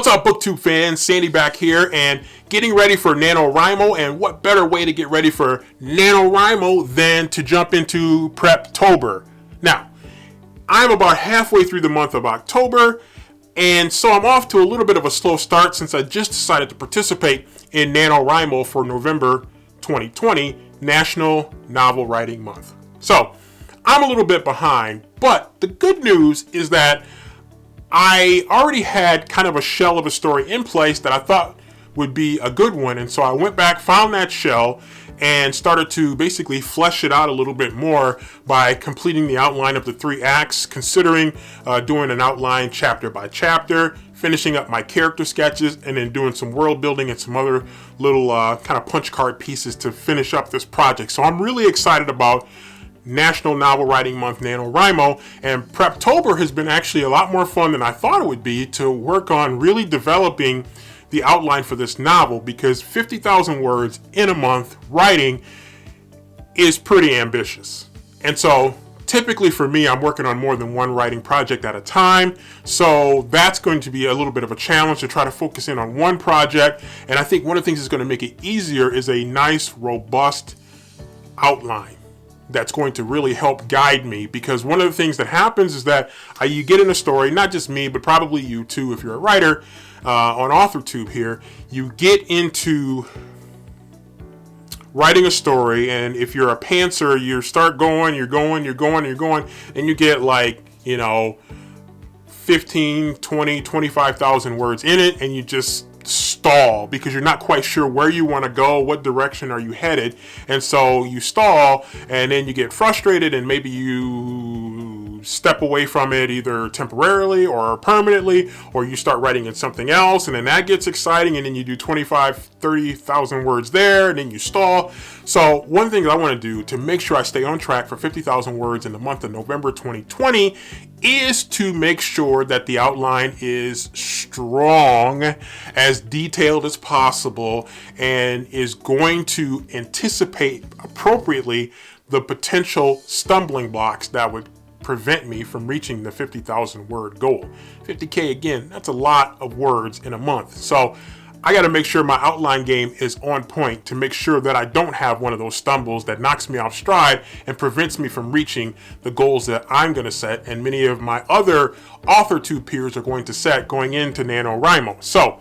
What's up, BookTube fans? Sandy back here and getting ready for NaNoWriMo. And what better way to get ready for NaNoWriMo than to jump into Preptober? Now, I'm about halfway through the month of October, and so I'm off to a little bit of a slow start since I just decided to participate in NaNoWriMo for November 2020, National Novel Writing Month. So I'm a little bit behind, but the good news is that I already had kind of a shell of a story in place that I thought would be a good one. And so I went back, found that shell, and started to basically flesh it out a little bit more by completing the outline of the 3 acts, considering doing an outline chapter by chapter, finishing up my character sketches, and then doing some world building and some other little kind of punch card pieces to finish up this project. So I'm really excited about National Novel Writing Month NaNoWriMo, and Preptober has been actually a lot more fun than I thought it would be to work on really developing the outline for this novel, because 50,000 words in a month writing is pretty ambitious. And so typically for me, I'm working on more than one writing project at a time. So that's going to be a little bit of a challenge to try to focus in on one project. And I think one of the things that's going to make it easier is a nice, robust outline that's going to really help guide me, because one of the things that happens is that you get in a story, not just me, but probably you too, if you're a writer on AuthorTube here, you get into writing a story, and if you're a pantser, you start going, and you get like, 15, 20, 25,000 words in it, and you just stall because you're not quite sure where you want to go, what direction are you headed, and so you stall, and then you get frustrated, and maybe you step away from it either temporarily or permanently, or you start writing in something else, and then that gets exciting, and then you do 25, 30,000 words there, and then you stall. So one thing that I want to do to make sure I stay on track for 50,000 words in the month of November 2020 is to make sure that the outline is strong, as detailed as possible, and is going to anticipate appropriately the potential stumbling blocks that would prevent me from reaching the 50,000 word goal. 50K, again, that's a lot of words in a month. So I got to make sure my outline game is on point to make sure that I don't have one of those stumbles that knocks me off stride and prevents me from reaching the goals that I'm going to set, and many of my other AuthorTube peers are going to set going into NaNoWriMo. So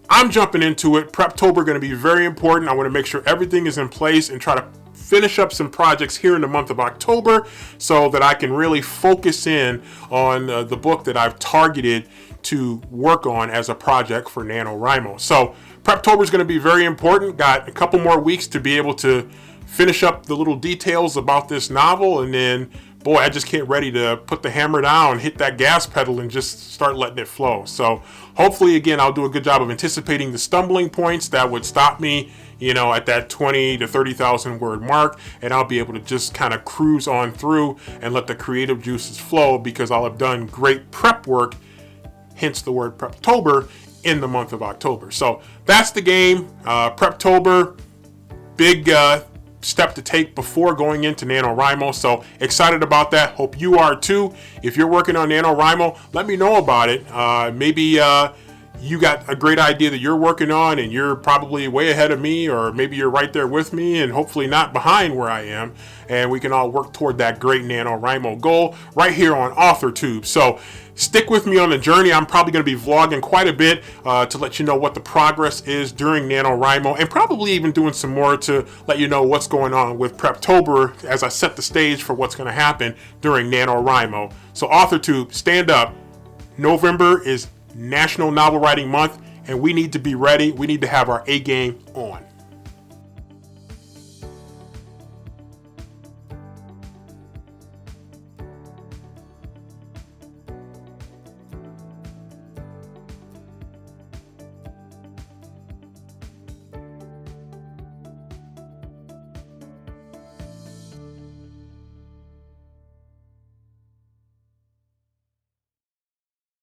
I'm jumping into it. Preptober going to be very important. I want to make sure everything is in place and try to finish up some projects here in the month of October so that I can really focus in on the book that I've targeted to work on as a project for NaNoWriMo. So Preptober is going to be very important. Got a couple more weeks to be able to finish up the little details about this novel, and then boy, I just can't ready to put the hammer down, hit that gas pedal, and just start letting it flow. So hopefully, again, I'll do a good job of anticipating the stumbling points that would stop me, at that 20 to 30,000 word mark, and I'll be able to just kind of cruise on through and let the creative juices flow, because I'll have done great prep work, hence the word Preptober, in the month of October. So that's the game. Preptober, big step to take before going into NaNoWriMo. So excited about that. Hope you are too. If you're working on NaNoWriMo, let me know about it. Maybe you got a great idea that you're working on, and you're probably way ahead of me, or maybe you're right there with me and hopefully not behind where I am, and we can all work toward that great NaNoWriMo goal right here on AuthorTube. So stick with me on the journey. I'm probably going to be vlogging quite a bit to let you know what the progress is during NaNoWriMo, and probably even doing some more to let you know what's going on with Preptober as I set the stage for what's going to happen during NaNoWriMo. So AuthorTube, stand up. November is National Novel Writing Month, and we need to be ready. We need to have our A game on.